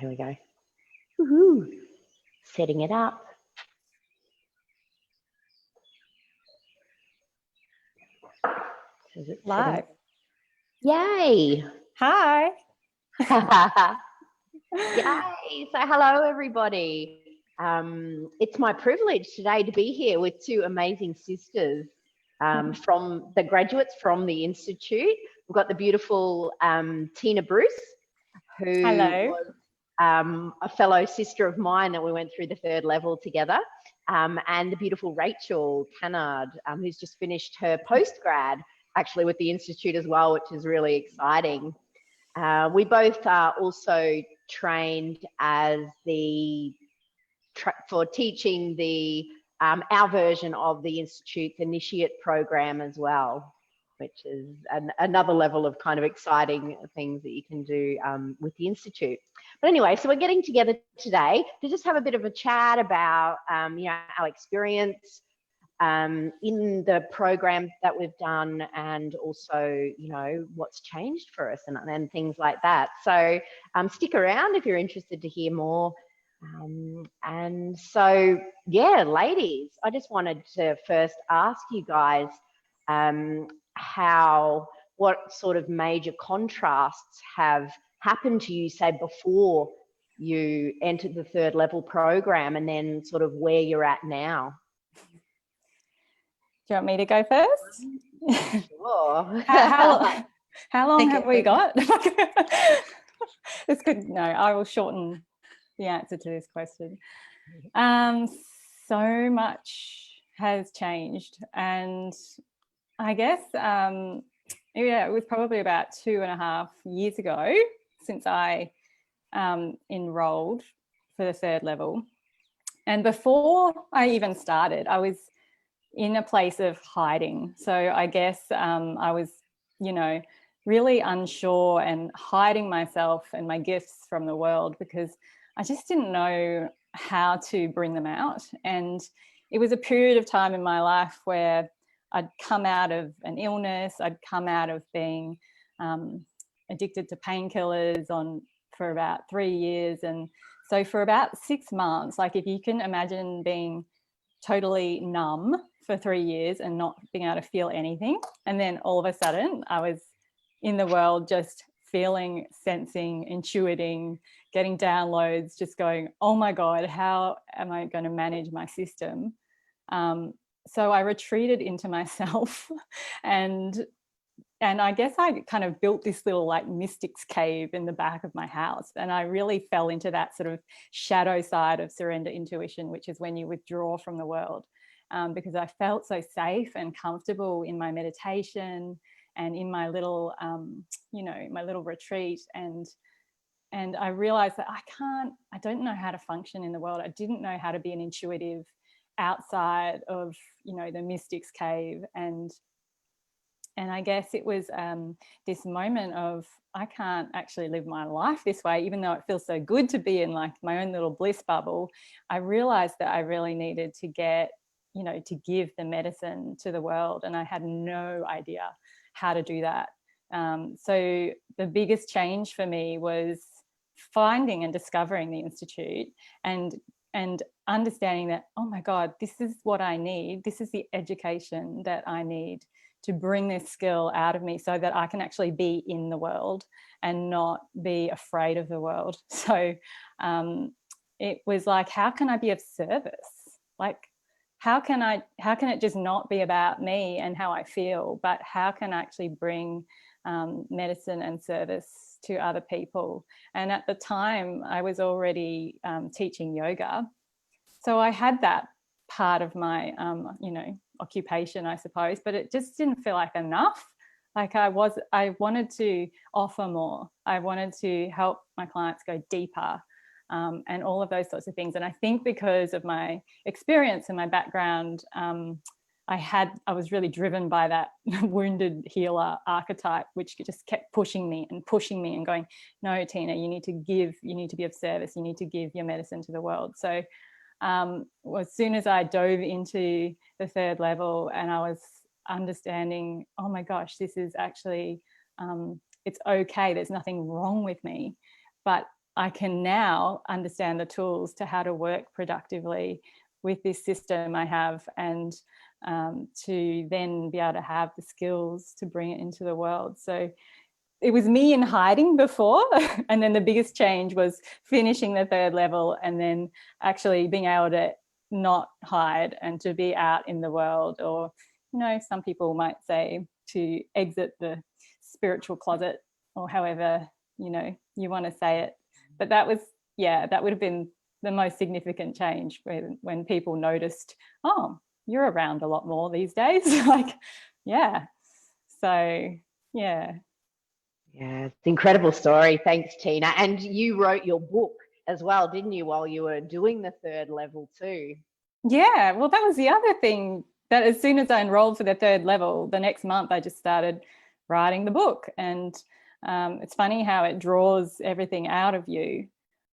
here we go. Woohoo. Setting it up. Is it live? Yay. Hi. Yay. So hello, everybody. It's my privilege today to be here with two amazing sisters from the graduates from the Institute. We've got the beautiful Tina Bruce, who was a fellow sister of mine that we went through the third level together, and the beautiful Rachael Cannard, who's just finished her postgrad actually with the Institute as well, which is really exciting. We both are also trained as for teaching the our version of the Institute's initiate program as well, which is another level of kind of exciting things that you can do with the Institute. But anyway, so we're getting together today to just have a bit of a chat about our experience in the program that we've done, and also what's changed for us and things like that. So stick around if you're interested to hear more. And so yeah, ladies, I just wanted to first ask you guys what sort of major contrasts have happened to you, say, before you entered the third level program, and then sort of where you're at now. Do you want me to go first? Sure. How long have we got? It's good. No, I will shorten the answer to this question. So much has changed, and I guess it was probably about 2.5 years ago since I enrolled for the third level. And before I even started, I was in a place of hiding. So I guess I was, really unsure and hiding myself and my gifts from the world, because I just didn't know how to bring them out. And it was a period of time in my life where I'd come out of an illness, I'd come out of being addicted to painkillers for about 3 years. And so for about 6 months, like if you can imagine being totally numb for 3 years and not being able to feel anything, and then all of a sudden I was in the world just feeling, sensing, intuiting, getting downloads, just going, oh my God, how am I going to manage my system? So I retreated into myself and I guess I kind of built this little like mystics cave in the back of my house. And I really fell into that sort of shadow side of surrender intuition, which is when you withdraw from the world, because I felt so safe and comfortable in my meditation and in my little, my little retreat. And I realized that I don't know how to function in the world. I didn't know how to be an intuitive outside of, the mystics cave. And I guess it was this moment of, I can't actually live my life this way, even though it feels so good to be in like my own little bliss bubble. I realized that I really needed to get, to give the medicine to the world. And I had no idea how to do that. So the biggest change for me was finding and discovering the Institute and understanding that, oh my God, this is what I need. This is the education that I need to bring this skill out of me so that I can actually be in the world and not be afraid of the world. So it was like, how can I be of service? Like, how can it just not be about me and how I feel, but how can I actually bring medicine and service to other people? And at the time I was already teaching yoga. So I had that part of my, occupation, I suppose, but it just didn't feel like enough. Like I wanted to offer more. I wanted to help my clients go deeper, and all of those sorts of things. And I think because of my experience and my background, I was really driven by that wounded healer archetype, which just kept pushing me and going, no, Tina, you need to give, you need to be of service, you need to give your medicine to the world. So as soon as I dove into the third level and I was understanding, oh my gosh, this is actually, it's okay, there's nothing wrong with me, but I can now understand the tools to how to work productively with this system I have, and to then be able to have the skills to bring it into the world. So it was me in hiding before, and then the biggest change was finishing the 3rd level and then actually being able to not hide and to be out in the world, or, you know, some people might say to exit the spiritual closet, or however, you know, you want to say it. But that was, yeah, that would have been the most significant change, when people noticed, oh, you're around a lot more these days. Like, yeah. So, yeah. Yeah, it's an incredible story. Thanks, Tina. And you wrote your book as well, didn't you, while you were doing the 3rd level too? Yeah, well, that was the other thing, that as soon as I enrolled for the 3rd level, the next month I just started writing the book. And it's funny how it draws everything out of you,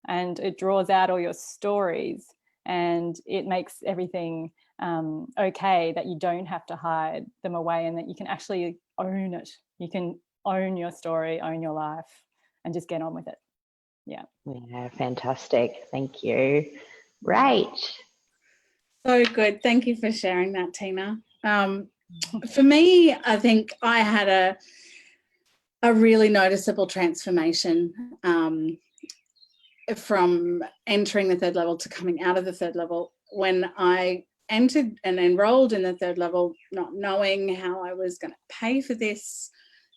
and it draws out all your stories, and it makes everything okay, that you don't have to hide them away, and that you can actually own it. You can own your story, own your life, and just get on with it. Yeah. Yeah, fantastic. Thank you. Right. So good. Thank you for sharing that, Tina. For me, I think I had a really noticeable transformation from entering the 3rd level to coming out of the 3rd level. When I entered and enrolled in the 3rd level, not knowing how I was going to pay for this,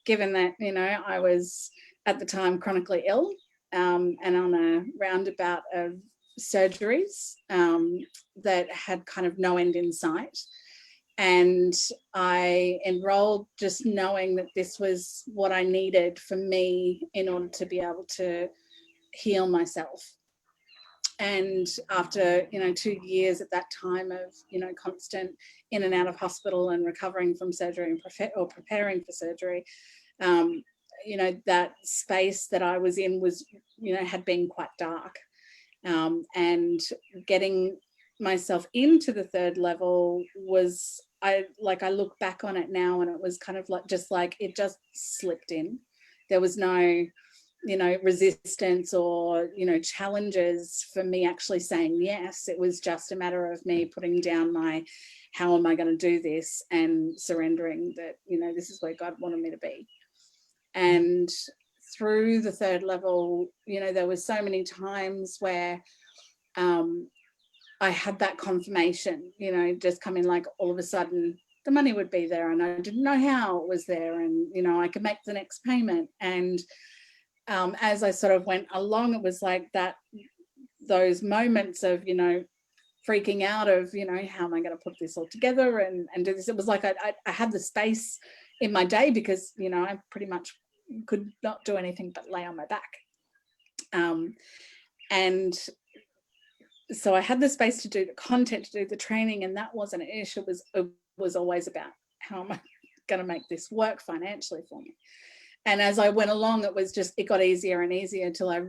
given that, you know, I was at the time chronically ill, and on a roundabout of surgeries that had kind of no end in sight. And I enrolled just knowing that this was what I needed for me in order to be able to heal myself. And after, you know, 2 years at that time of, you know, constant in and out of hospital and recovering from surgery and preparing for surgery, you know, that space that I was in was, you know, had been quite dark. And getting myself into the 3rd level was, I look back on it now, and it was kind of like it just slipped in. There was no, you know, resistance or, you know, challenges for me actually saying yes. It was just a matter of me putting down my, how am I going to do this, and surrendering that, you know, this is where God wanted me to be. And through the 3rd level, you know, there was so many times where I had that confirmation, you know, just coming, like all of a sudden the money would be there, and I didn't know how it was there, and, you know, I could make the next payment. And as I sort of went along, it was like that, those moments of, you know, freaking out of, you know, how am I going to put this all together and do this? It was like I had the space in my day, because, you know, I pretty much could not do anything but lay on my back. And so I had the space to do the content, to do the training, and that wasn't an issue. It was always about, how am I going to make this work financially for me? And as I went along, it got easier and easier until I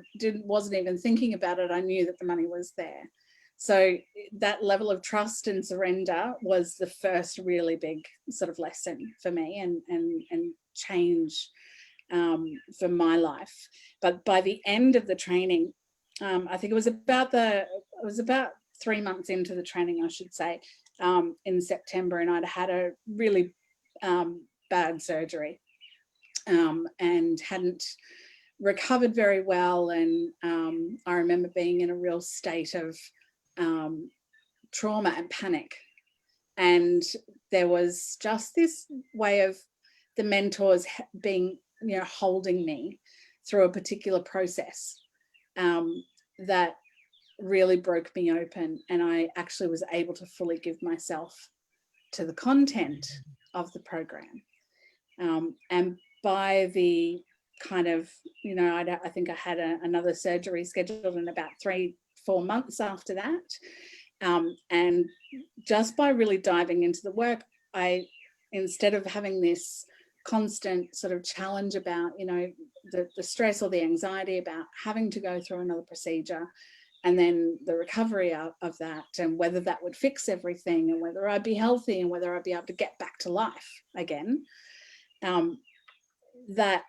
wasn't even thinking about it. I knew that the money was there. So that level of trust and surrender was the first really big sort of lesson for me, and change for my life. But by the end of the training, I think it was about 3 months into the training, I should say, in September, and I'd had a really bad surgery, and hadn't recovered very well. And I remember being in a real state of trauma and panic. And there was just this way of the mentors being, you know, holding me through a particular process that really broke me open. And I actually was able to fully give myself to the content of the program. And by the kind of, you know, I think I had another surgery scheduled in about 3-4 months after that. And just by really diving into the work, instead of having this constant sort of challenge about, you know, the stress or the anxiety about having to go through another procedure, and then the recovery of that, and whether that would fix everything, and whether I'd be healthy, and whether I'd be able to get back to life again, that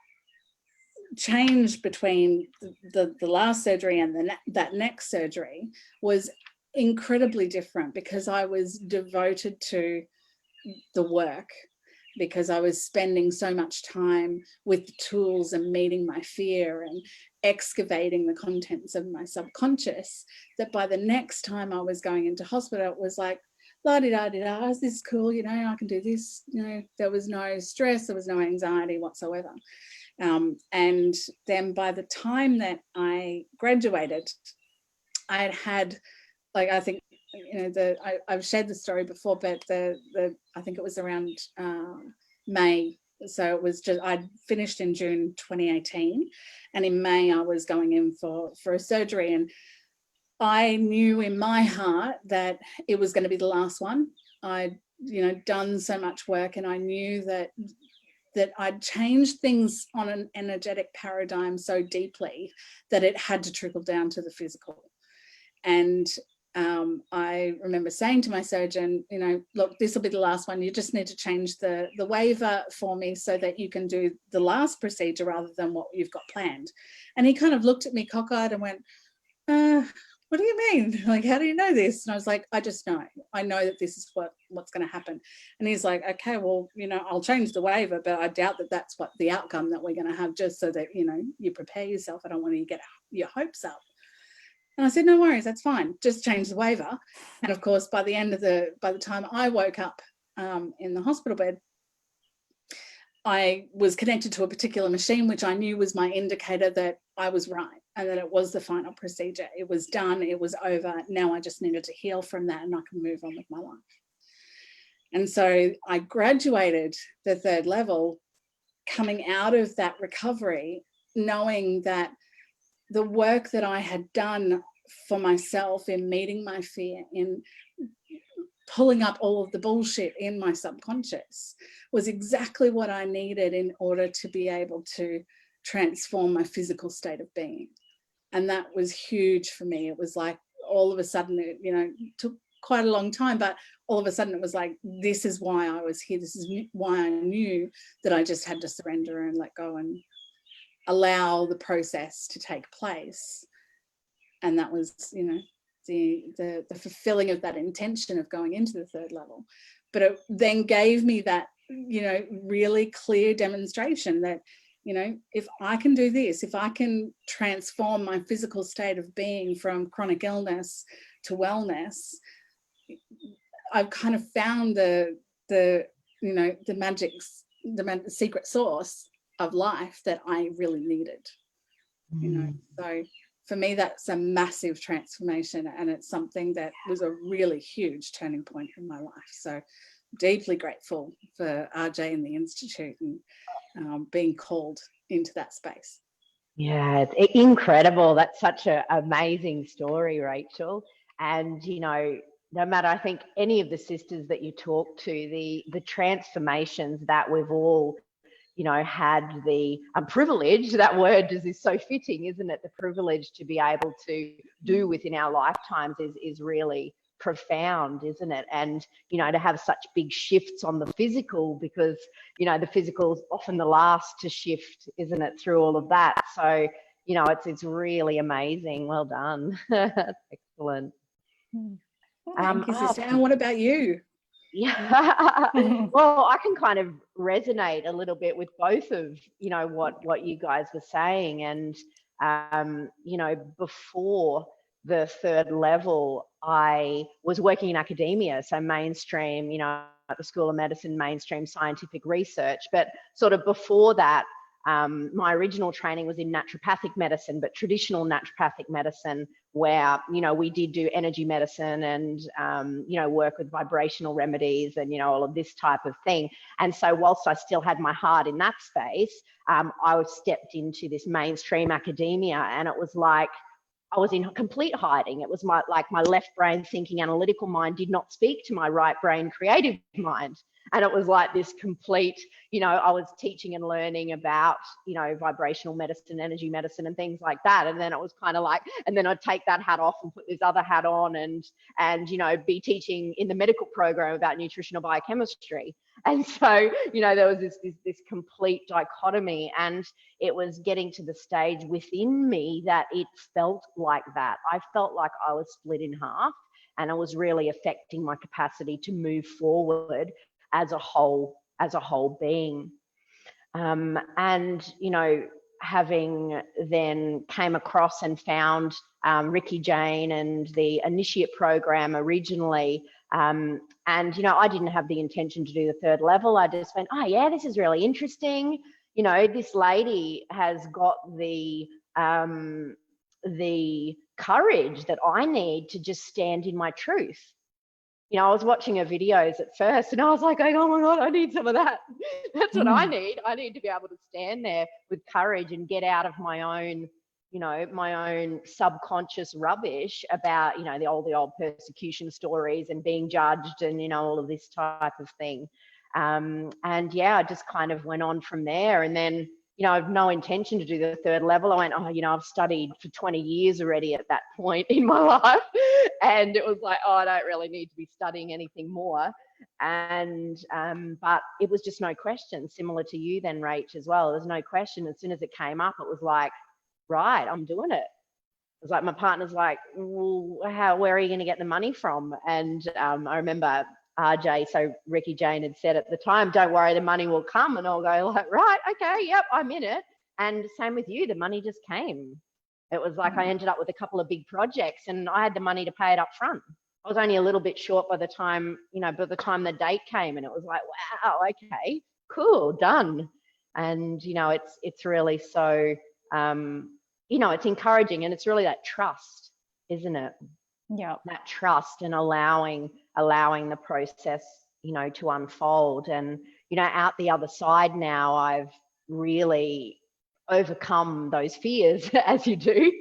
change between the last surgery and that next surgery was incredibly different, because I was devoted to the work, because I was spending so much time with the tools and meeting my fear and excavating the contents of my subconscious, that by the next time I was going into hospital, it was like, la-di-da-di-da, is this cool? You know, I can do this. You know, there was no stress, there was no anxiety whatsoever. And then by the time that I graduated, I had like, I think, you know, I've shared the story before, but I think it was around May. So it was just, I'd finished in June 2018, and in May I was going in for a surgery, and I knew in my heart that it was going to be the last one. I'd, you know, done so much work, and I knew that I'd changed things on an energetic paradigm so deeply that it had to trickle down to the physical. And I remember saying to my surgeon, you know, look, this will be the last one. You just need to change the waiver for me so that you can do the last procedure rather than what you've got planned. And he kind of looked at me cockeyed and went, what do you mean? Like, how do you know this? And I was like, I just know. I know that this is what's going to happen. And he's like, okay, well, you know, I'll change the waiver, but I doubt that that's what the outcome that we're going to have, just so that, you know, you prepare yourself. I don't want you to get your hopes up. And I said, no worries, that's fine. Just change the waiver. And of course, by the time I woke up in the hospital bed, I was connected to a particular machine, which I knew was my indicator that I was right and that it was the final procedure. It was done, it was over. Now I just needed to heal from that and I can move on with my life. And so I graduated the third level, coming out of that recovery, knowing that the work that I had done for myself in meeting my fear, in pulling up all of the bullshit in my subconscious, was exactly what I needed in order to be able to transform my physical state of being. And that was huge for me. It was like all of a sudden, it, you know, took quite a long time, but all of a sudden it was like, this is why I was here. This is why I knew that I just had to surrender and let go and allow the process to take place. And that was, you know, the fulfilling of that intention of going into the third level. But it then gave me that, you know, really clear demonstration that, you know, if I can do this, if I can transform my physical state of being from chronic illness to wellness, I've kind of found the you know, the secret sauce of life that I really needed, you know. So for me, that's a massive transformation, and it's something that was a really huge turning point in my life. So deeply grateful for RJ and the Institute and being called into that space. Yeah, it's incredible. That's such an amazing story, Rachel. And, you know, no matter, I think, any of the sisters that you talk to, the transformations that we've all, you know, had the privilege, that word is so fitting, isn't it? The privilege to be able to do within our lifetimes is really profound, isn't it? And, you know, to have such big shifts on the physical, because, you know, the physical is often the last to shift, isn't it, through all of that. So, you know, it's really amazing. Well done. Excellent. Thank you, sister. And what about you? Yeah. Well, I can kind of resonate a little bit with both of, you know, what you guys were saying. And, you know, before the third level, I was working in academia, so mainstream, you know, at the School of Medicine, mainstream scientific research. But sort of before that, my original training was in naturopathic medicine, but traditional naturopathic medicine, where, you know, we did do energy medicine and, you know, work with vibrational remedies and, you know, all of this type of thing. And so whilst I still had my heart in that space, I was stepped into this mainstream academia, and it was like I was in complete hiding. It was my left brain thinking analytical mind did not speak to my right brain creative mind. And it was like this complete, you know, I was teaching and learning about, you know, vibrational medicine, energy medicine and things like that. And then it was kind of like, and then I'd take that hat off and put this other hat on and, you know, be teaching in the medical program about nutritional biochemistry. And so, there was this complete dichotomy, and it was getting to the stage within me that it felt like that. I felt like I was split in half, and it was really affecting my capacity to move forward as a whole being. And, having then came across and found Ricky Jane and the Initiate program originally. And, I didn't have the intention to do the third level. I just went, oh yeah, this is really interesting. This lady has got the courage that I need to just stand in my truth. I was watching her videos at first and I was like, oh my God, I need some of that. That's what I need. I need to be able to stand there with courage and get out of my own, my own subconscious rubbish about, the old persecution stories and being judged and, all of this type of thing. And yeah, I just kind of went on from there. And then, I have no intention to do the third level. I went, I've studied for 20 years already at that point in my life. And it was like, I don't really need to be studying anything more. And, but it was just no question, similar to you then, Rach, as well. There's no question. As soon as it came up, it was like, right, I'm doing it. It was like, my partner's like, well, where are you going to get the money from? And I remember RJ, so Ricky Jane had said at the time, don't worry, the money will come. And I'll go like, right, okay, yep, I'm in it. And same with you, the money just came. It was like I ended up with a couple of big projects and I had the money to pay it up front. I was only a little bit short by the time, the date came, and it was like, wow, okay, cool, done. And, it's really so, it's encouraging, and it's really that trust, isn't it? Yeah. That trust and allowing the process, to unfold. And, out the other side now, I've really overcome those fears as you do,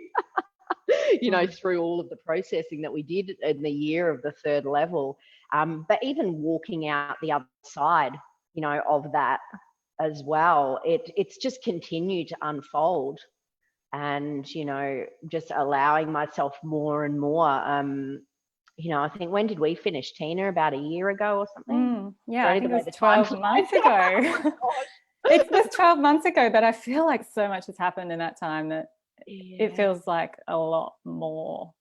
through all of the processing that we did in the year of the third level. But even walking out the other side, of that as well, it's just continued to unfold. And, just allowing myself more and more. I think, when did we finish, Tina? About a year ago or something? Yeah, I think it was 12 months ago. It was 12 months ago, but I feel like so much has happened in that time that it feels like a lot more.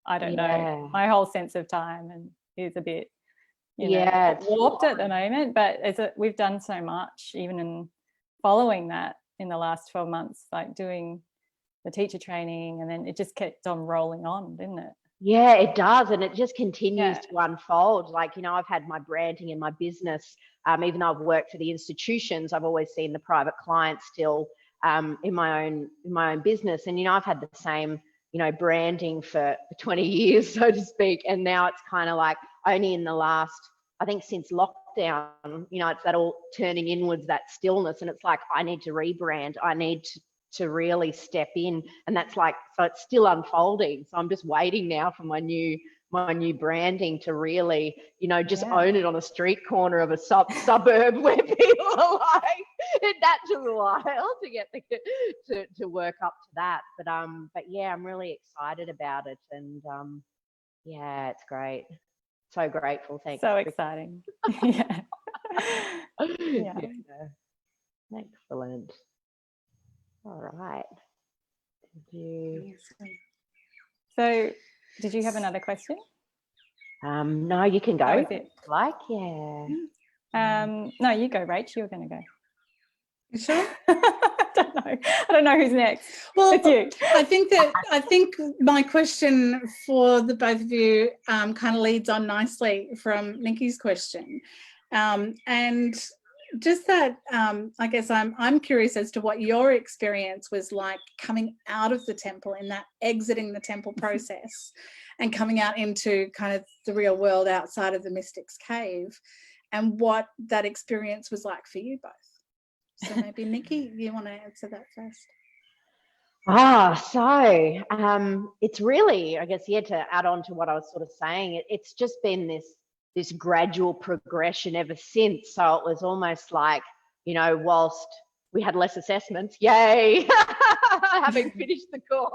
I don't know. My whole sense of time and is a bit, warped at the moment, but we've done so much, even in following that in the last 12 months, like doing the teacher training, and then it just kept on rolling on, didn't it? Yeah, it does. And it just continues to unfold. Like, I've had my branding in my business. Even though I've worked for the institutions, I've always seen the private clients still in my own business. And, I've had the same, branding for 20 years, so to speak. And now it's kind of like only in the last, I think since lockdown, it's that all turning inwards, that stillness. And it's like, I need to rebrand. I need to really step in. And that's like, so it's still unfolding. So I'm just waiting now for my new branding to really, just own it on a street corner of a suburb where people are like, that took a while to get to work up to that. But yeah, I'm really excited about it. And yeah, it's great. So grateful. Thanks. So exciting. Yeah. Excellent. All right. So, did you have another question? No, you can go. That was it. Like, yeah. No, you go, Rach. You're going to go. You sure? I don't know who's next. Well, it's you. I think my question for the both of you kind of leads on nicely from Nikki's question, and just that I guess I'm curious as to what your experience was like coming out of the temple, in that exiting the temple process and coming out into kind of the real world outside of the mystic's cave, and what that experience was like for you both. So maybe Niikee, you want to answer that first? So it's really, I guess, to add on to what I was sort of saying, it's just been this gradual progression ever since. So it was almost like, whilst we had less assessments, yay, having finished the course,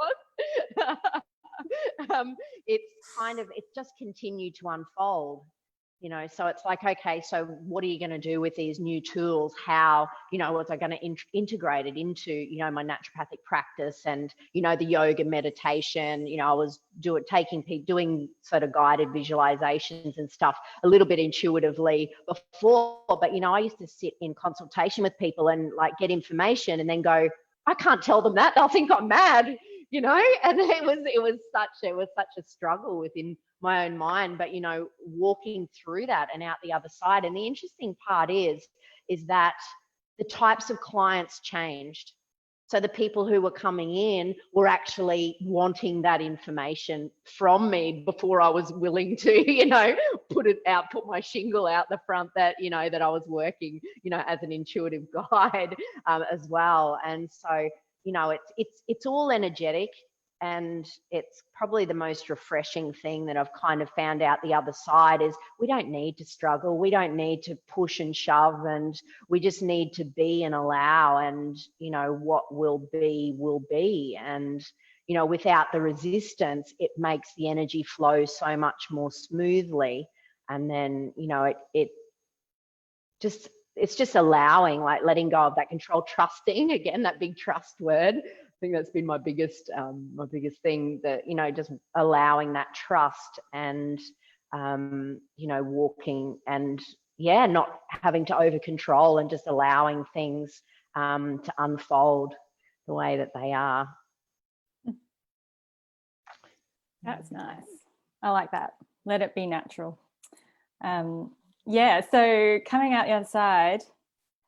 it's just continued to unfold. So it's like, okay, so what are you going to do with these new tools? How, was I going to integrate it into, my naturopathic practice and, the yoga meditation? I was doing sort of guided visualizations and stuff a little bit intuitively before, but, I used to sit in consultation with people and like get information and then go, I can't tell them that. They'll think I'm mad, and it was such a struggle within my own mind, but walking through that and out the other side. And the interesting part is that the types of clients changed. So the people who were coming in were actually wanting that information from me before I was willing to, put my shingle out the front that, that I was working, as an intuitive guide as well. And so, it's all energetic. And it's probably the most refreshing thing that I've kind of found out the other side is we don't need to struggle. We don't need to push and shove, and we just need to be and allow, and, what will be. And, without the resistance, it makes the energy flow so much more smoothly. And then, it's just allowing, like letting go of that control, trusting, again, that big trust word. I think that's been my biggest thing, that, just allowing that trust and, walking and, not having to over control and just allowing things to unfold the way that they are. That's nice. I like that. Let it be natural. So coming out the other side,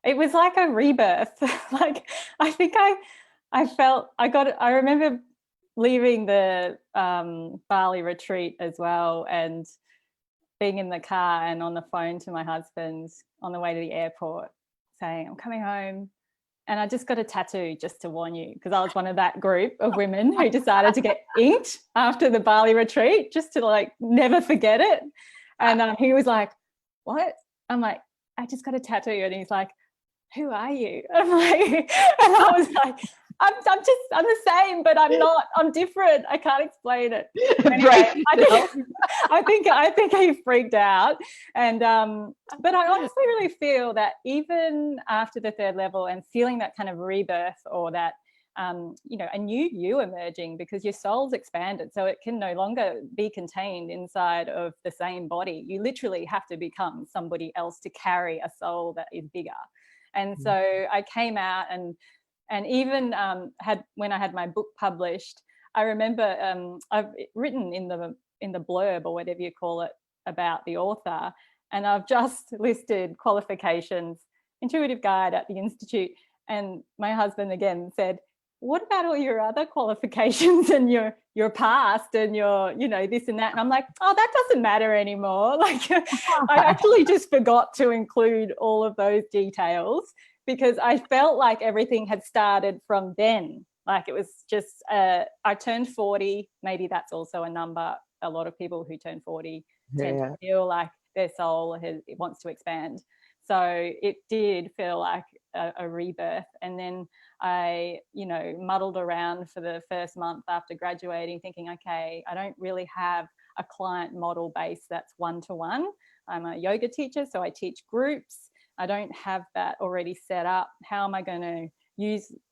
it was like a rebirth. Like, I think I remember leaving the Bali retreat as well, and being in the car and on the phone to my husband on the way to the airport saying, I'm coming home. And I just got a tattoo, just to warn you, because I was one of that group of women who decided to get inked after the Bali retreat, just to like never forget it. And he was like, what? I'm like, I just got a tattoo. And he's like, who are you? I'm like, and I was like, I'm the same, but I'm not. I'm different. I can't explain it. Anyway, I think he freaked out, and but I honestly really feel that even after the third level and feeling that kind of rebirth, or that a new you emerging, because your soul's expanded, so it can no longer be contained inside of the same body. You literally have to become somebody else to carry a soul that is bigger. And so I came out and even when I had my book published, I remember I've written in the blurb, or whatever you call it, about the author, and I've just listed qualifications, intuitive guide at the Institute. And my husband again said, what about all your other qualifications and your past and your, this and that? And I'm like, oh, that doesn't matter anymore. Like, I actually just forgot to include all of those details, because I felt like everything had started from then. Like, it was just, I turned 40. Maybe that's also a number. A lot of people who turn 40 tend to feel like their soul wants to expand. So it did feel like a rebirth. And then I, muddled around for the first month after graduating, thinking, okay, I don't really have a client model base that's one-to-one. I'm a yoga teacher, so I teach groups. I don't have that already set up. How am I going to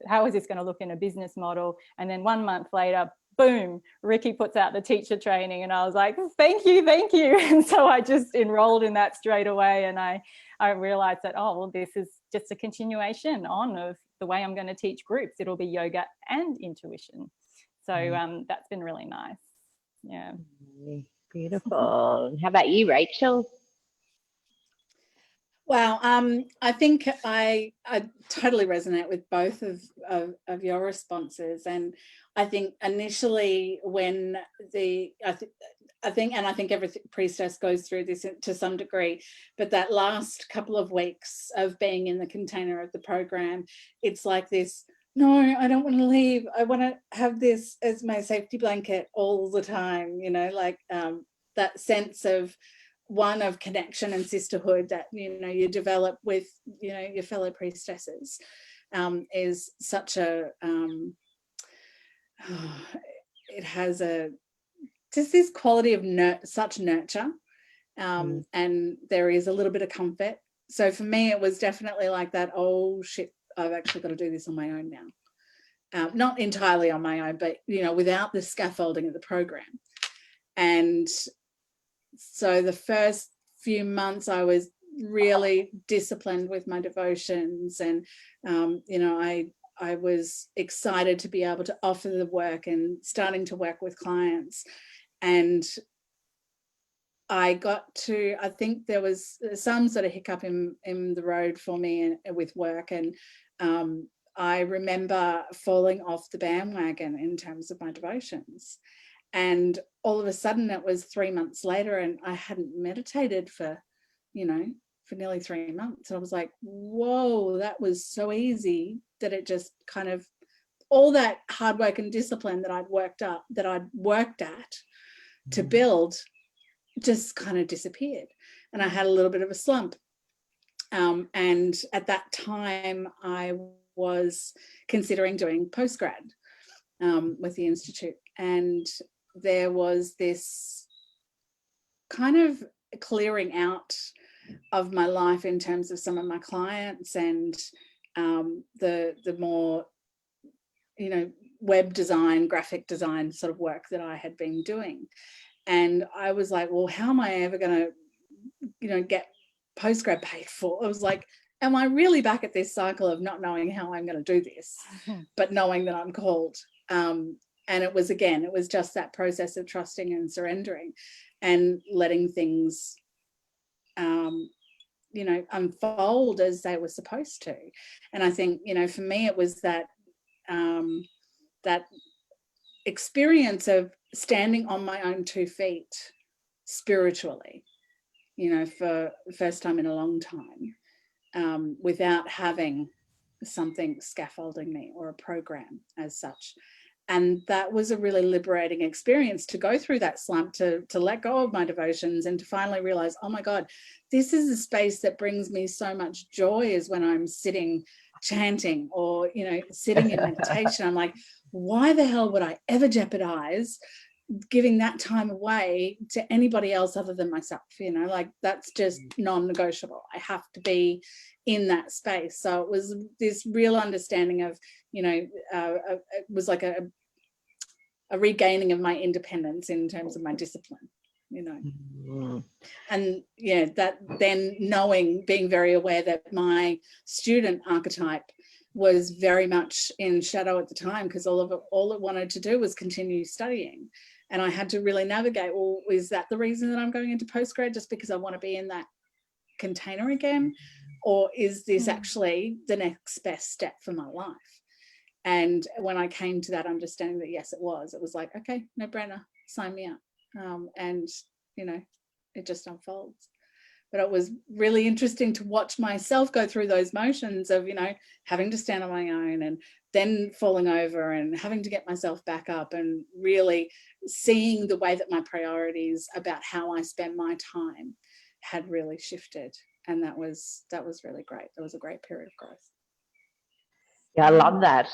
how is this going to look in a business model? And then 1 month later, boom, Ricky puts out the teacher training, and I was like, thank you. And so I just enrolled in that straight away, and I realized that, oh, well, this is just a continuation on of the way I'm going to teach groups. It'll be yoga and intuition. So that's been really nice. Yeah. Beautiful. How about you, Rachel? Wow, I think I totally resonate with both of your responses. And I think initially when I think every priestess goes through this to some degree, but that last couple of weeks of being in the container of the program, it's like this, no, I don't want to leave. I want to have this as my safety blanket all the time, like that sense of connection and sisterhood that you develop with your fellow priestesses is such a it has just this quality of such nurture and there is a little bit of comfort. So for me, it was definitely like that, oh shit, I've actually got to do this on my own now. Not entirely on my own, but, you know, without the scaffolding of the program. And so the first few months I was really disciplined with my devotions, and, you know, I was excited to be able to offer the work and starting to work with clients. And I think there was some sort of hiccup in the road for me with work. And I remember falling off the bandwagon in terms of my devotions. And all of a sudden it was 3 months later and I hadn't meditated for, you know, for nearly 3 months. And I was like, whoa, that was so easy that it just kind of, all that hard work and discipline that I'd worked at to build just kind of disappeared. And I had a little bit of a slump. And at that time I was considering doing postgrad with the Institute. And there was this kind of clearing out of my life in terms of some of my clients and the more, you know, web design, graphic design sort of work that I had been doing. And I was like, well, how am I ever going to, you know, get postgrad paid for? I was like, am I really back at this cycle of not knowing how I'm going to do this, but knowing that I'm called? And it was just that process of trusting and surrendering and letting things, you know, unfold as they were supposed to. And I think, you know, for me, it was that, that experience of standing on my own 2 feet spiritually, you know, for the first time in a long time, without having something scaffolding me or a program as such. And that was a really liberating experience to go through that slump, to let go of my devotions and to finally realize, oh my God, this is a space that brings me so much joy, is when I'm sitting chanting or, you know, sitting in meditation. I'm like, why the hell would I ever jeopardize giving that time away to anybody else other than myself? You know, like that's just non-negotiable. I have to be in that space. So it was this real understanding of, you know, it was like a regaining of my independence in terms of my discipline, you know. And yeah, that then knowing, being very aware that my student archetype was very much in shadow at the time, because all it wanted to do was continue studying. And I had to really navigate, well, is that the reason that I'm going into postgrad, just because I want to be in that container again? Or is this actually the next best step for my life? And when I came to that understanding that yes, it was like, okay, no brainer, sign me up. And, you know, it just unfolds. But it was really interesting to watch myself go through those motions of, you know, having to stand on my own and then falling over and having to get myself back up, and really seeing the way that my priorities about how I spend my time had really shifted. And that was really great. It was a great period of growth. Yeah, I love that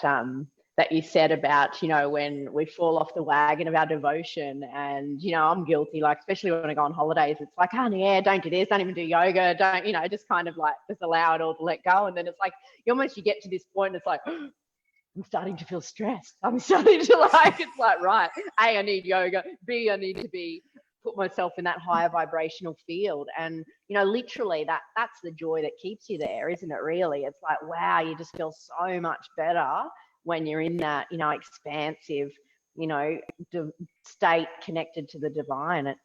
that you said about, you know, when we fall off the wagon of our devotion. And, you know, I'm guilty, like, especially when I go on holidays, it's like, oh yeah, don't do this, don't even do yoga, don't, you know, just kind of like just allow it all to let go. And then it's like you get to this point and it's like, oh, I'm starting to feel stressed. I'm starting to like, it's like, right, A, I need yoga, B, I need to put myself in that higher vibrational field. And, you know, literally that's the joy that keeps you there, isn't it? Really, it's like, wow, you just feel so much better when you're in that, you know, expansive, you know, state connected to the divine. It's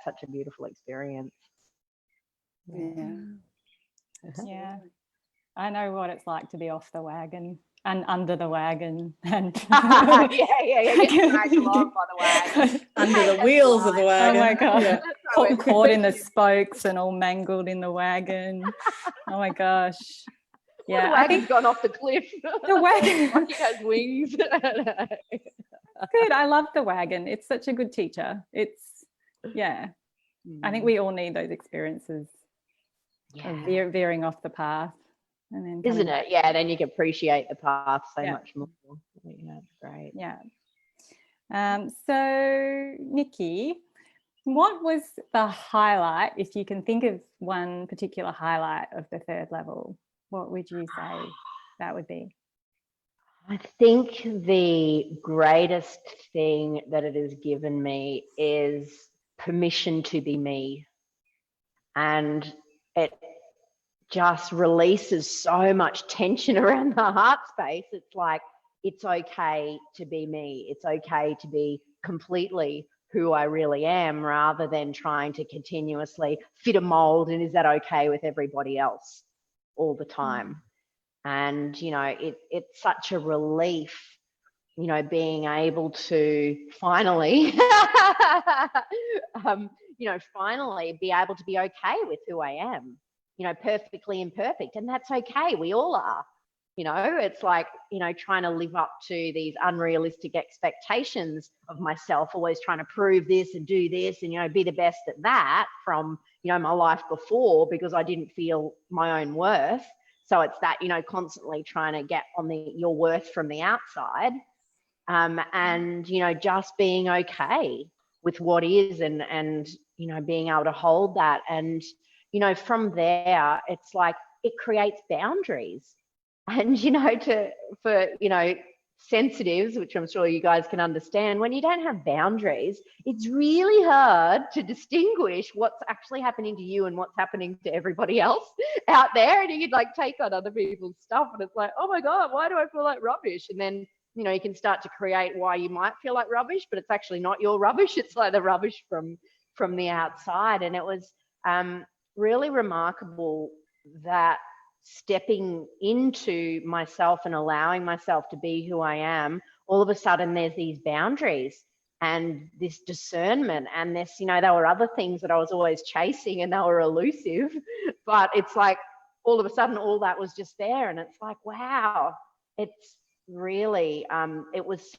such a beautiful experience. Yeah, I know what it's like to be off the wagon and under the wagon, and getting dragged along by the wagon, under the wheels of the wagon. Oh my God, caught in the spokes and all mangled in the wagon. Oh my gosh. Yeah, well, the wagon's gone off the cliff. The wagon like it has wings. Good. I love the wagon. It's such a good teacher. I think we all need those experiences of veering off the path. And then isn't it? Yeah, then you can appreciate the path so much more. Yeah, it's great. Yeah. So Niikee, What was the highlight, if you can think of one particular highlight of the third level, what would you say that would be? I think the greatest thing that it has given me is permission to be me. And it just releases so much tension around the heart space. It's like, it's okay to be me. It's okay to be completely who I really am, rather than trying to continuously fit a mold and is that okay with everybody else all the time. And, you know, it's such a relief, you know, being able to finally, you know, finally be able to be okay with who I am, you know, perfectly imperfect. And that's okay. We all are, you know, it's like, you know, trying to live up to these unrealistic expectations of myself, always trying to prove this and do this and, you know, be the best at that from, you know, my life before, because I didn't feel my own worth. So it's that, you know, constantly trying to get on your worth from the outside, and, you know, just being okay with what is, and, you know, being able to hold that. And, you know, from there, it's like it creates boundaries. And, you know, for, you know, sensitives, which I'm sure you guys can understand, when you don't have boundaries, it's really hard to distinguish what's actually happening to you and what's happening to everybody else out there. And you could like take on other people's stuff and it's like, oh my God, why do I feel like rubbish? And then, you know, you can start to create why you might feel like rubbish, but it's actually not your rubbish. It's like the rubbish from the outside. And it was really remarkable that stepping into myself and allowing myself to be who I am, all of a sudden there's these boundaries and this discernment and this, you know, there were other things that I was always chasing and they were elusive, but it's like all of a sudden all that was just there. And it's like, wow, it's really, it was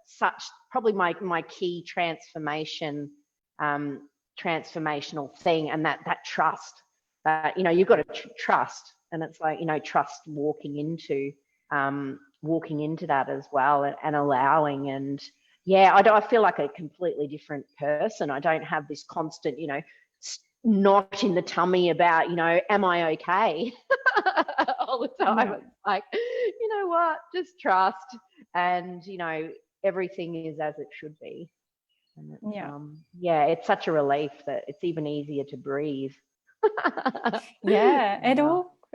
such probably my key transformational thing. And that trust, you know, you've got to trust. And it's like, you know, trust walking into that as well, and allowing. And yeah, I feel like a completely different person. I don't have this constant, you know, knot in the tummy about, you know, am I okay all the time. It's like, you know what, just trust, and, you know, everything is as it should be. And it's, yeah, it's such a relief that it's even easier to breathe. Yeah,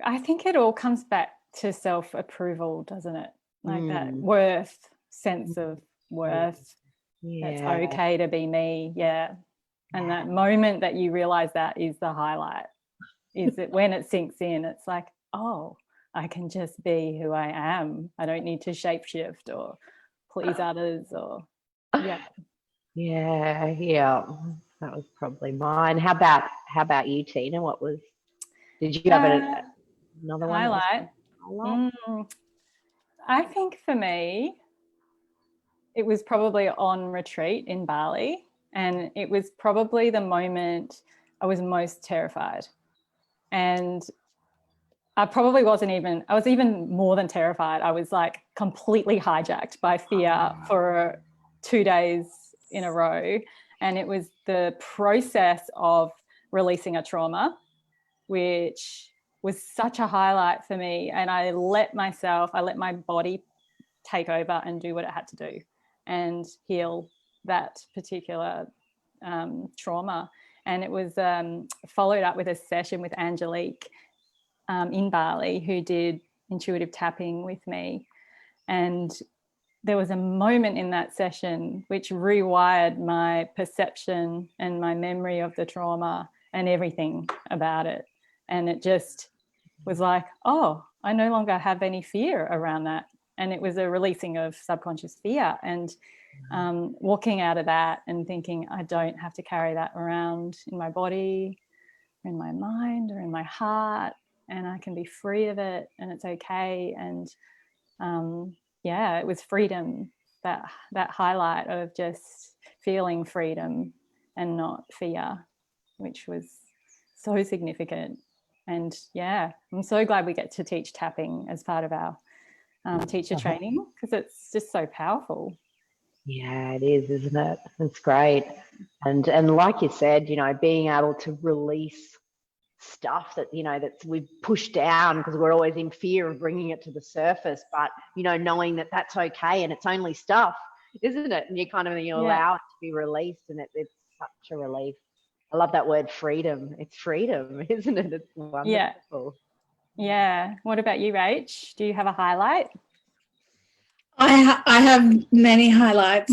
I think it all comes back to self-approval, doesn't it? Like that worth, sense of worth. Yeah. It's okay to be me. Yeah. And that moment that you realize that is the highlight, is that when it sinks in, it's like, oh, I can just be who I am. I don't need to shapeshift or please others or Yeah. That was probably mine. How about you, Tina? Did you have another one? Highlight? I think for me, it was probably on retreat in Bali, and it was probably the moment I was most terrified. And I was even more than terrified. I was like completely hijacked by fear for 2 days in a row. And it was the process of releasing a trauma, which was such a highlight for me. And I let my body take over and do what it had to do and heal that particular trauma. And it was followed up with a session with Angelique in Bali, who did intuitive tapping with me. And there was a moment in that session which rewired my perception and my memory of the trauma and everything about it. And it just was like, oh, I no longer have any fear around that. And it was a releasing of subconscious fear, and walking out of that and thinking, I don't have to carry that around in my body, or in my mind, or in my heart, and I can be free of it, and it's okay. And it was freedom, that highlight of just feeling freedom and not fear, which was so significant. And I'm so glad we get to teach tapping as part of our teacher training, because it's just so powerful. Yeah, it is, isn't it? It's great. And like you said, you know, being able to release stuff that, you know, that we've pushed down because we're always in fear of bringing it to the surface, but, you know, knowing that that's okay and it's only stuff, isn't it? And you allow it to be released, and it's such a relief. I love that word, freedom. It's freedom, isn't it? It's wonderful. Yeah. What about you, Rach? Do you have a highlight? I have many highlights,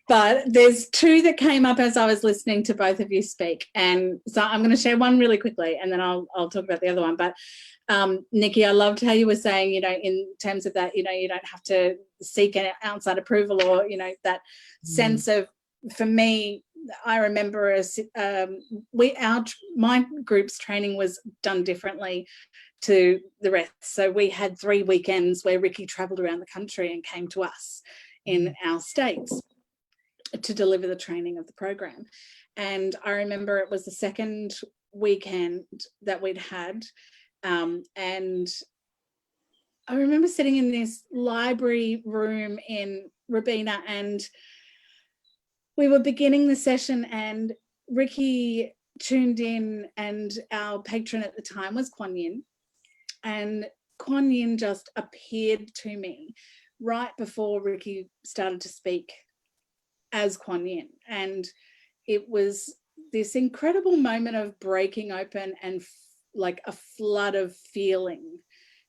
but there's two that came up as I was listening to both of you speak, and so I'm going to share one really quickly, and then I'll talk about the other one. But Niikee, I loved how you were saying, you know, in terms of that, you know, you don't have to seek an outside approval, or, you know, that sense of, for me, I remember my group's training was done differently to the rest. So we had 3 weekends where Ricky travelled around the country and came to us in our states to deliver the training of the program. And I remember it was the second weekend that we'd had, and I remember sitting in this library room in Robina, and we were beginning the session, and Ricky tuned in, and our patron at the time was Kuan Yin. And Kuan Yin just appeared to me right before Ricky started to speak as Kuan Yin. And it was this incredible moment of breaking open, and like a flood of feeling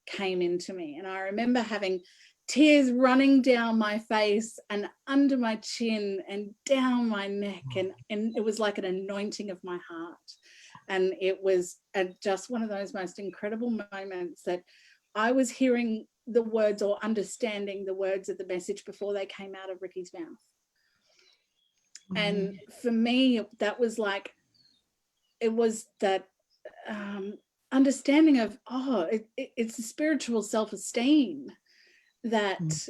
came into me. And I remember having tears running down my face and under my chin and down my neck. And it was like an anointing of my heart. And it was just one of those most incredible moments that I was hearing the words, or understanding the words of the message before they came out of Ricky's mouth. And for me, that was like, it was that understanding of, it's a spiritual self-esteem that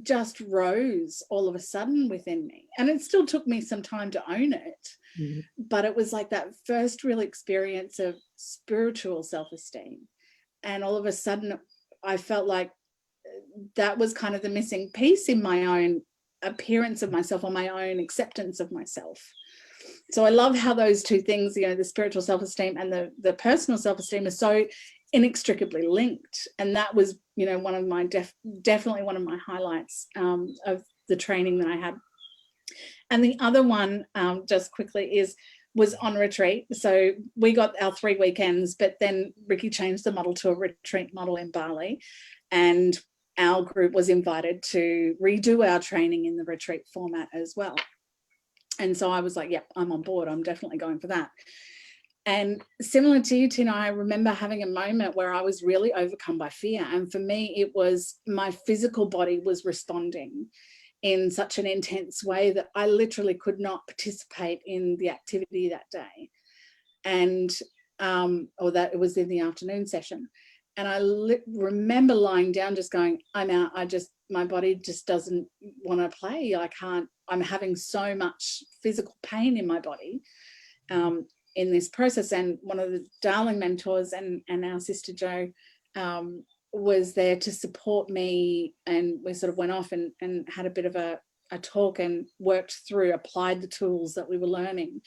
just rose all of a sudden within me. And it still took me some time to own it, but it was like that first real experience of spiritual self-esteem. And all of a sudden I felt like that was kind of the missing piece in my own appearance of myself, or my own acceptance of myself. So I love how those two things, you know, the spiritual self-esteem and the personal self-esteem, are so inextricably linked. And that was, you know, one of my definitely one of my highlights of the training that I had. And the other one, just quickly, was on retreat. So we got our 3 weekends, but then Ricky changed the model to a retreat model in Bali, and our group was invited to redo our training in the retreat format as well. And so I was like, yep, I'm on board. I'm definitely going for that. And similar to you, Tina, I remember having a moment where I was really overcome by fear. And for me, it was my physical body was responding in such an intense way that I literally could not participate in the activity that day. And, or that it was in the afternoon session. And I remember lying down just going, I'm out. My body just doesn't want to play. I can't, I'm having so much physical pain in my body in this process. And one of the darling mentors and our sister Jo was there to support me. And we sort of went off and had a bit of a talk and worked through, applied the tools that we were learning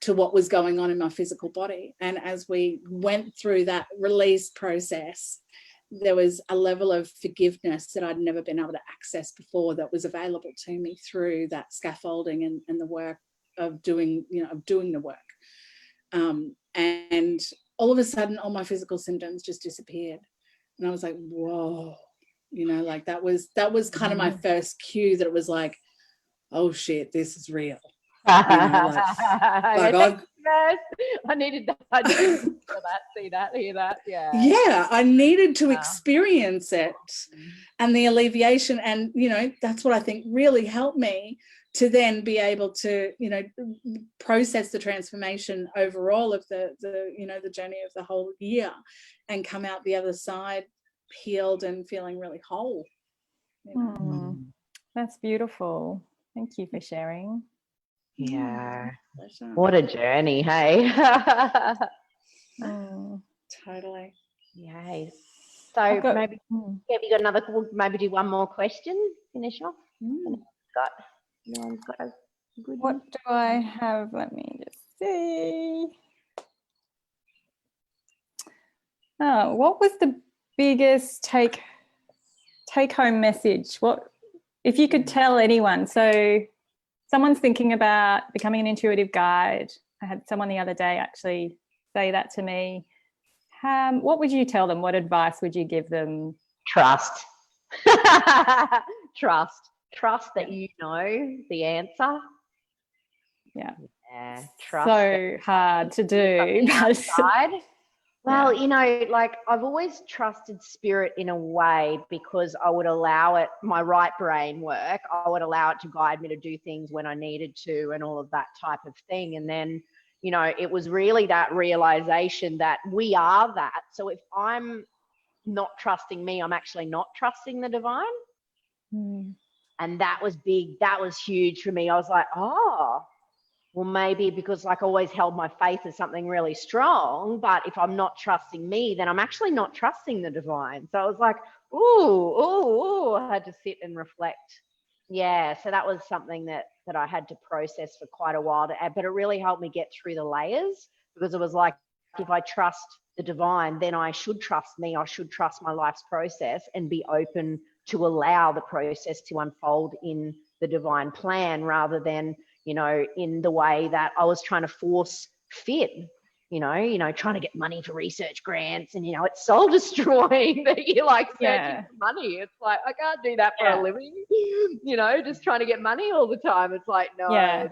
to what was going on in my physical body. And as we went through that release process, there was a level of forgiveness that I'd never been able to access before that was available to me through that scaffolding and the work of doing, the work. And all of a sudden, all my physical symptoms just disappeared. And I was like, whoa, like that was kind of my first cue that it was like, oh shit, this is real. I needed that. I needed to feel that, see that, hear that. Yeah, I needed to experience it and the alleviation. And, that's what I think really helped me to then be able to, process the transformation overall of the journey of the whole year and come out the other side healed and feeling really whole. That's beautiful. Thank you for sharing. Yeah. What a journey, hey? Totally. Yay. So maybe have you got another, we'll maybe do one more question, finish off. Scott. No one's got a good What one. do I have? Let me just see. Oh, what was the biggest take home message? What if you could tell anyone? So someone's thinking about becoming an intuitive guide. I had someone the other day actually say that to me. What would you tell them? What advice would you give them? Trust. Trust that you know the answer. Yeah. Trust. So hard to do. Outside. Well, you know, like I've always trusted spirit in a way because I would allow it, my right brain work, I would allow it to guide me to do things when I needed to and all of that type of thing. And then, you know, it was really that realization that we are that. So if I'm not trusting me, I'm actually not trusting the divine. And that was big. That was huge for me. I was like, oh, well, maybe because like I always held my faith as something really strong, but if I'm not trusting me, then I'm actually not trusting the divine. So I was like, ooh, I had to sit and reflect. Yeah, so that was something that I had to process for quite a while, but it really helped me get through the layers, because it was like, if I trust the divine, then I should trust me. I should trust my life's process and be open to allow the process to unfold in the divine plan, rather than, you know, in the way that I was trying to force fit, you know, trying to get money for research grants, and, you know, it's soul destroying that you're like searching for money. It's like, I can't do that for a living, you know, just trying to get money all the time. It's like, no,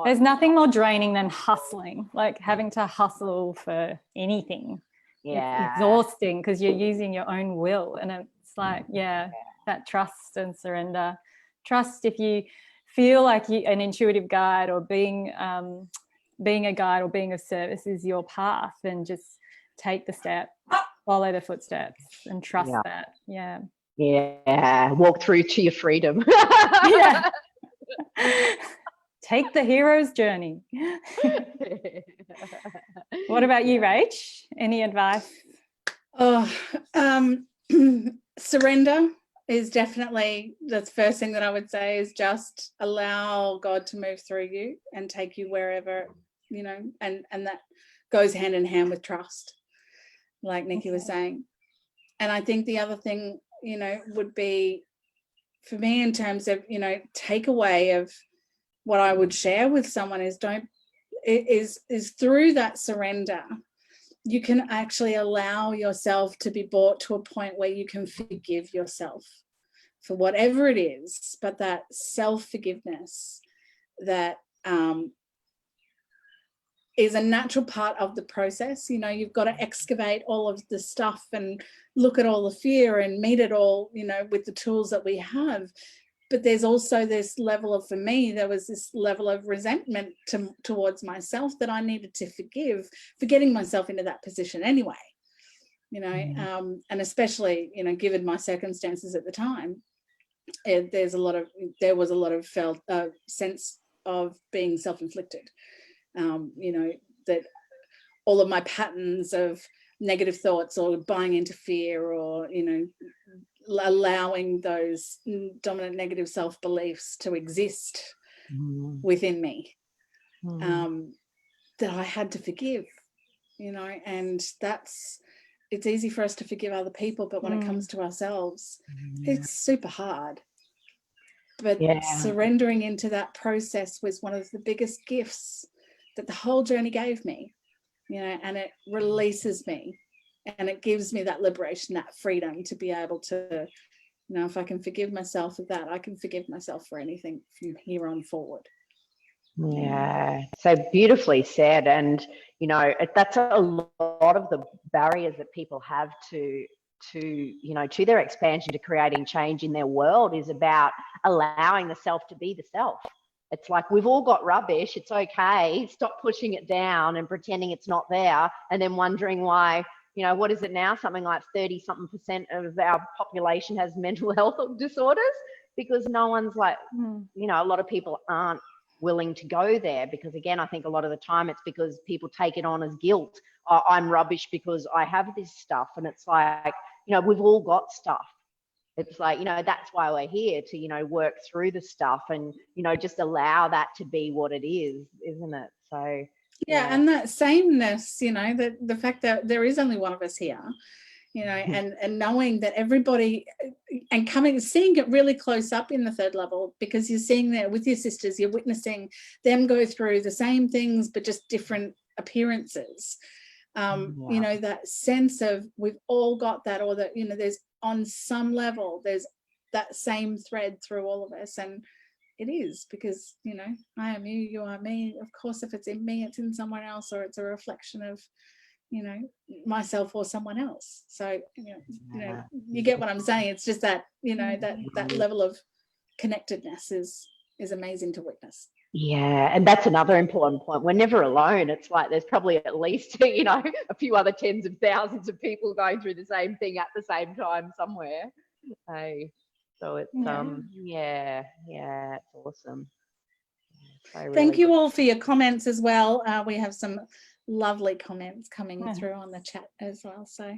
there's nothing more draining than hustling, like having to hustle for anything. It's exhausting because you're using your own will, and it's like, that trust and surrender. Trust if you feel like an intuitive guide or being a guide or being of service is your path, and just take the step, follow the footsteps, and trust that. Walk through to your freedom. Take the hero's journey. What about you, Rach? Any advice? Surrender is definitely the first thing that I would say, is just allow God to move through you and take you wherever, you know, and that goes hand in hand with trust, like Niikee was saying. And I think the other thing, you know, would be for me in terms of, you know, takeaway of what I would share with someone is through that surrender, you can actually allow yourself to be brought to a point where you can forgive yourself for whatever it is, but that self-forgiveness that is a natural part of the process. You know, you've got to excavate all of the stuff and look at all the fear and meet it all, you know, with the tools that we have. But there's also this level of, for me, there was this level of resentment towards myself that I needed to forgive for getting myself into that position anyway, you know, and especially, you know, given my circumstances at the time, there was a lot of felt sense of being self-inflicted, you know, that all of my patterns of negative thoughts or buying into fear or, you know, allowing those dominant negative self-beliefs to exist within me, that I had to forgive, you know. And it's easy for us to forgive other people, but when it comes to ourselves, it's super hard. But surrendering into that process was one of the biggest gifts that the whole journey gave me, you know, and it releases me. And it gives me that liberation, that freedom to be able to, you know, if I can forgive myself of that, I can forgive myself for anything from here on forward. Yeah, so beautifully said. And, you know, that's a lot of the barriers that people have to, you know, to their expansion, to creating change in their world, is about allowing the self to be the self. It's like, we've all got rubbish. It's okay. Stop pushing it down and pretending it's not there, and then wondering why, you know, what is it now? Something like 30-something% of our population has mental health disorders, because no one's like, you know, a lot of people aren't willing to go there, because again, I think a lot of the time it's because people take it on as guilt. I'm rubbish because I have this stuff. And it's like, you know, we've all got stuff. It's like, that's why we're here to, work through the stuff and, just allow that to be what it is, isn't it? So, yeah. And that sameness, that the fact that there is only one of us here, and knowing that everybody, and seeing it really close up in the third level, because you're seeing that with your sisters, you're witnessing them go through the same things, but just different appearances. That sense of we've all got that, or that, there's on some level, there's that same thread through all of us. And it is because, I am you, you are me. Of course, if it's in me, it's in someone else, or it's a reflection of, myself or someone else. So, you get what I'm saying. It's just that, that level of connectedness is amazing to witness. Yeah, and that's another important point. We're never alone. It's like there's probably at least, a few other tens of thousands of people going through the same thing at the same time somewhere. So it's it's awesome. Thank you all for your comments as well. We have some lovely comments coming through on the chat as well. So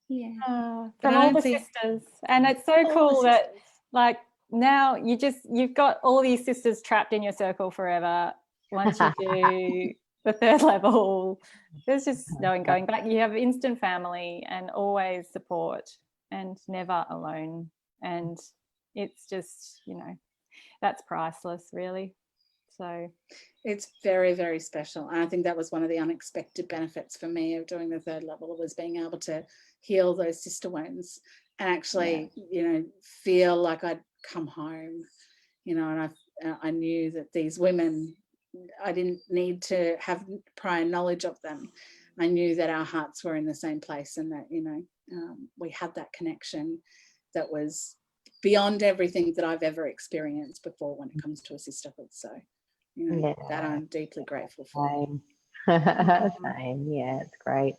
from all the sisters, and it's so cool that like now you've got all these sisters trapped in your circle forever. Once you do the third level, there's just no going back. You have instant family and always support and never alone. And it's just, that's priceless, really. So it's very, very special. And I think that was one of the unexpected benefits for me of doing the third level, was being able to heal those sister wounds and actually, feel like I'd come home, and I knew that these women, I didn't need to have prior knowledge of them. I knew that our hearts were in the same place, and that, we had that connection that was beyond everything that I've ever experienced before when it comes to a sisterhood. So, that I'm deeply grateful for. Same. Yeah, it's great.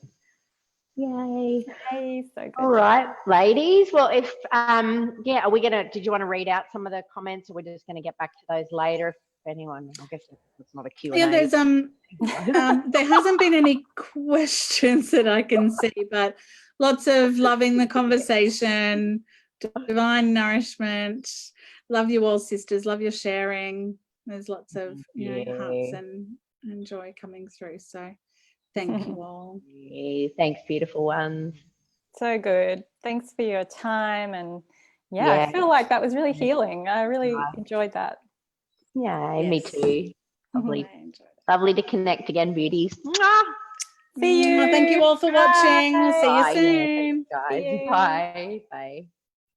Yay. Hey, so good. All right, ladies. Well, if are we gonna? Did you want to read out some of the comments, or we're just going to get back to those later? If anyone, I guess it's not a Q&A. Yeah, there's there hasn't been any questions that I can see, but lots of loving the conversation, divine nourishment. Love you all, sisters. Love your sharing. There's lots of hearts and joy coming through. So thank you all. Yeah, thanks, beautiful ones. So good. Thanks for your time. And I feel like that was really healing. I really enjoyed that. Yeah, me too. Lovely to connect again, beauties. See you. Thank you all for watching. We'll see you soon. Guys. Bye. Bye.